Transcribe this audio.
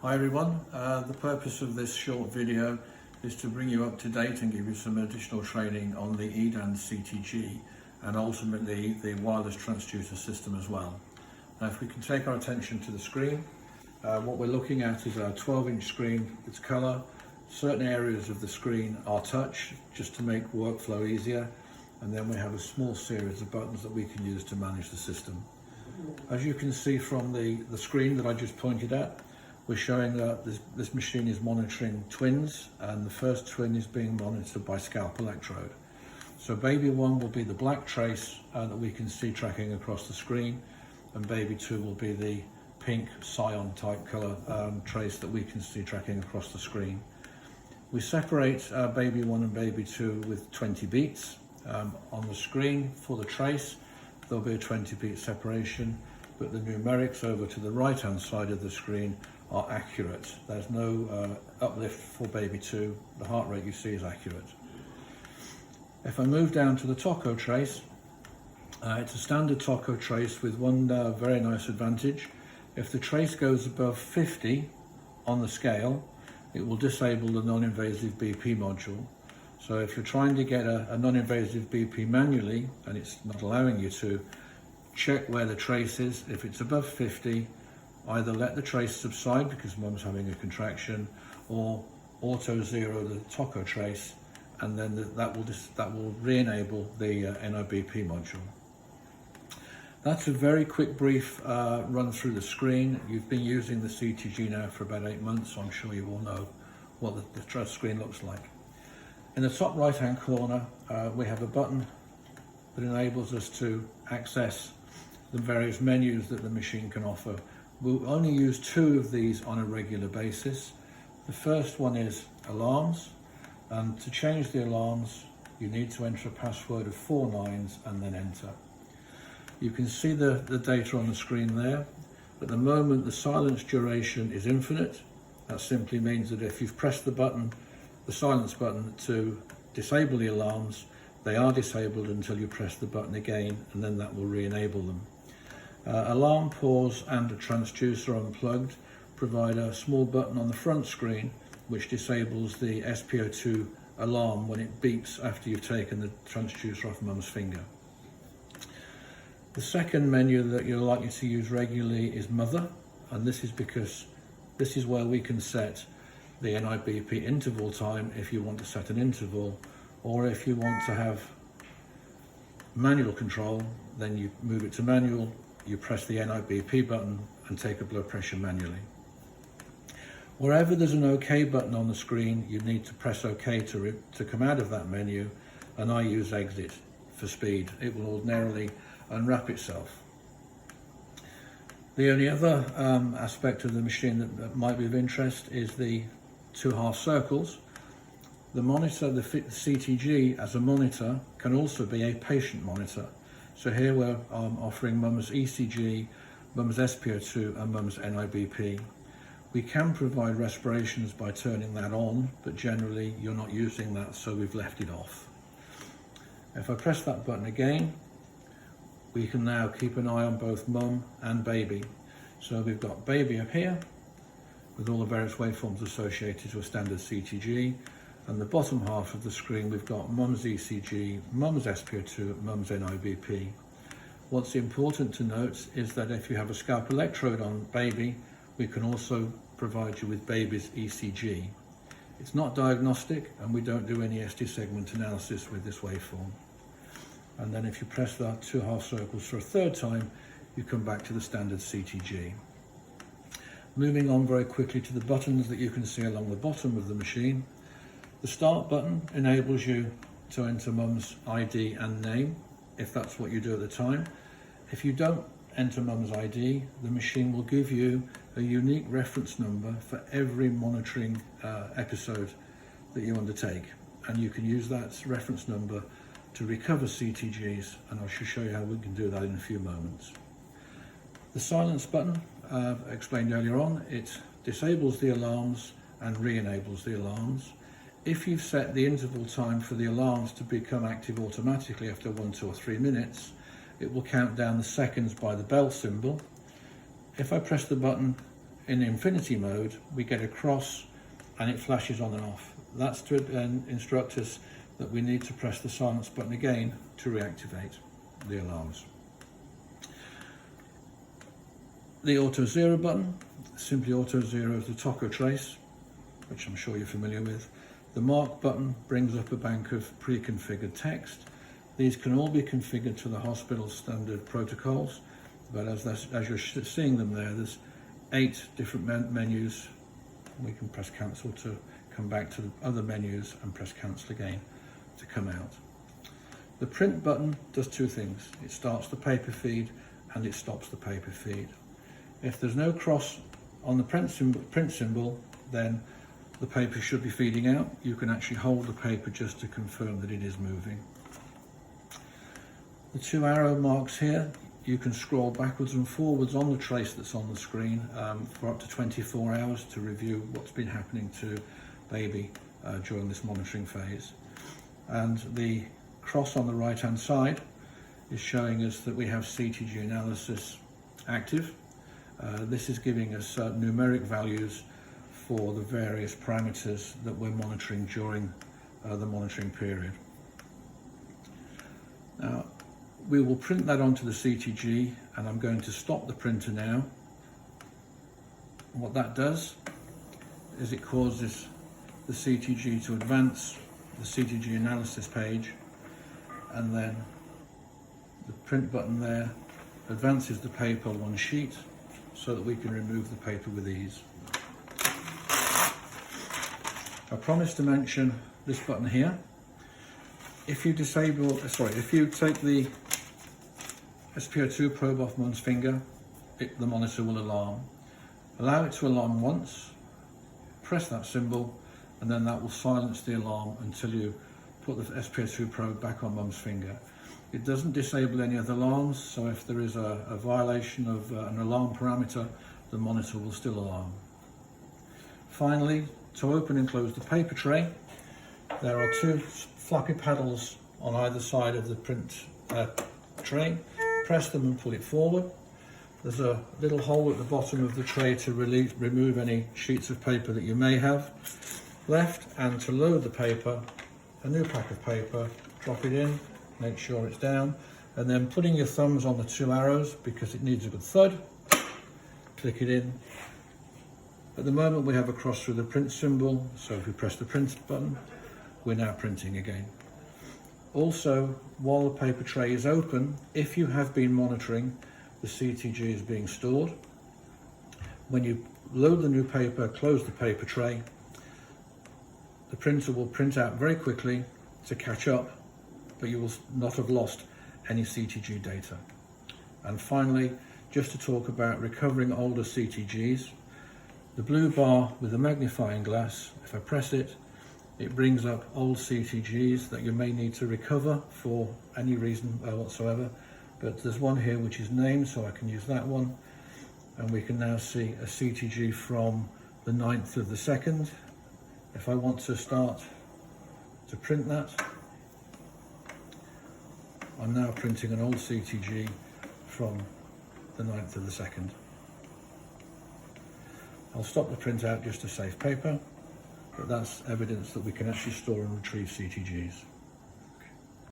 Hi everyone, the purpose of this short video is to bring you up to date and give you some additional training on the Edan CTG and ultimately the wireless transducer system as well. Now if we can take our attention to the screen, what we're looking at is a 12-inch screen. It's colour. Certain areas of the screen are touch just to make workflow easier, and then we have a small series of buttons that we can use to manage the system. As you can see from the screen that I just pointed at, we're showing that this machine is monitoring twins, and the first twin is being monitored by scalp electrode. So baby 1 will be the black trace that we can see tracking across the screen, and baby 2 will be the pink cyan type colour trace that we can see tracking across the screen. We separate baby 1 and baby 2 with 20 beats. On the screen for the trace there'll be a 20 beat separation, but the numerics over to the right hand side of the screen are accurate. There's no uplift for baby 2. The heart rate you see is accurate. If I move down to the tacho trace, it's a standard tacho trace with one very nice advantage. If the trace goes above 50 on the scale, it will disable the non-invasive BP module. So if you're trying to get a non-invasive BP manually and it's not allowing you to, check where the trace is. If it's above 50, either let the trace subside because mum's having a contraction, or auto zero the tacho trace, and then that will re-enable the NIBP module. That's a very quick brief run through the screen. You've been using the CTG now for about 8 months, so I'm sure you all know what the screen looks like. In the top right hand corner we have a button that enables us to access the various menus that the machine can offer. We'll only use 2 of these on a regular basis. The first one is alarms, and to change the alarms you need to enter a password of 4 nines and then enter. You can see the data on the screen there. At the moment the silence duration is infinite. That simply means that if you've pressed the silence button to disable the alarms, they are disabled until you press the button again, and then that will re-enable them. Alarm, pause and a transducer unplugged provide a small button on the front screen which disables the SPO2 alarm when it beeps after you've taken the transducer off mum's finger. The second menu that you're likely to use regularly is mother, and this is because this is where we can set the NIBP interval time if you want to set an interval, or if you want to have manual control, then you move it to manual, you press the NIBP button and take a blood pressure manually. Wherever there's an OK button on the screen, you need to press OK to come out of that menu, and I use exit for speed. It will ordinarily unwrap itself. The only other aspect of the machine that might be of interest is the 2 half circles. The monitor, the CTG as a monitor, can also be a patient monitor. So here we're offering mum's ECG, mum's SPO2 and mum's NIBP. We can provide respirations by turning that on, but generally you're not using that, so we've left it off. If I press that button again, we can now keep an eye on both mum and baby. So we've got baby up here with all the various waveforms associated to a standard CTG, and the bottom half of the screen we've got mum's ECG, mum's SPO2, mum's NIBP. What's important to note is that if you have a scalp electrode on baby, we can also provide you with baby's ECG. It's not diagnostic, and we don't do any ST segment analysis with this waveform. And then if you press that 2 half circles for a 3rd time, you come back to the standard CTG. Moving on very quickly to the buttons that you can see along the bottom of the machine. The start button enables you to enter mum's ID and name, if that's what you do at the time. If you don't enter mum's ID, the machine will give you a unique reference number for every monitoring episode that you undertake, and you can use that reference number to recover CTGs, and I shall show you how we can do that in a few moments. The silence button, explained earlier on, it disables the alarms and re-enables the alarms. If you've set the interval time for the alarms to become active automatically after 1, 2 or 3 minutes, it will count down the seconds by the bell symbol. If I press the button in infinity mode, we get a cross and it flashes on and off. That's to instruct us that we need to press the silence button again to reactivate the alarms. The auto zero button simply auto zeros the taco trace, which I'm sure you're familiar with. The mark button brings up a bank of pre-configured text. These can all be configured to the hospital's standard protocols, but as you're seeing them there's 8 different menus. We can press cancel to come back to the other menus and press cancel again to come out. The print button does 2 things. It starts the paper feed and it stops the paper feed. If there's no cross on the print symbol, then the paper should be feeding out. You can actually hold the paper just to confirm that it is moving. The 2 arrow marks here, you can scroll backwards and forwards on the trace that's on the screen for up to 24 hours to review what's been happening to baby during this monitoring phase. And the cross on the right hand side is showing us that we have CTG analysis active. This is giving us numeric values for the various parameters that we're monitoring during the monitoring period. Now, we will print that onto the CTG, and I'm going to stop the printer now. What that does is it causes the CTG to advance the CTG analysis page, and then the print button there advances the paper 1 sheet so that we can remove the paper with ease. I promised to mention this button here. If you take the SpO2 probe off Mum's finger, the monitor will alarm. Allow it to alarm once, press that symbol, and then that will silence the alarm until you put the SpO2 probe back on Mum's finger. It doesn't disable any other alarms, so if there is a violation of an alarm parameter, the monitor will still alarm. Finally, to open and close the paper tray, there are 2 flappy paddles on either side of the print tray. Press them and pull it forward. There's a little hole at the bottom of the tray to remove any sheets of paper that you may have left, and to load the paper, a new pack of paper, drop it in, make sure it's down, and then putting your thumbs on the 2 arrows because it needs a good thud, click it in. At the moment we have a cross through the print symbol, so if we press the print button, we're now printing again. Also, while the paper tray is open, if you have been monitoring, the CTG is being stored. When you load the new paper, close the paper tray, the printer will print out very quickly to catch up, but you will not have lost any CTG data. And finally, just to talk about recovering older CTGs, the blue bar with the magnifying glass, if I press it, it brings up old CTGs that you may need to recover for any reason whatsoever. But there's one here which is named, so I can use that one. And we can now see a CTG from the 9th of the 2nd. If I want to start to print that, I'm now printing an old CTG from the 9th of the 2nd. I'll stop the printout just to save paper, but that's evidence that we can actually store and retrieve CTGs.